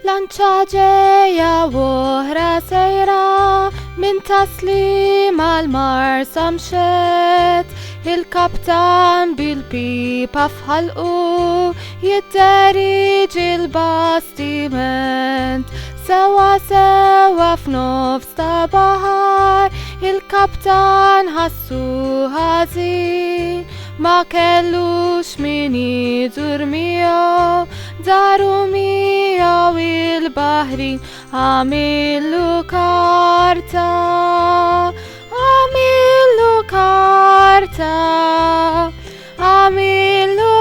لانشا ġeja woħra sejra min taslim għal-marsa mxet il-kaptan bil-pipa fħalqu jidderiġ il-bastiment sewa f'nofs ta' bahar il-kaptan ħassu ħażin ma kellux min jidur miegħu daru miegħu il-baħrin għamillu karta għamillu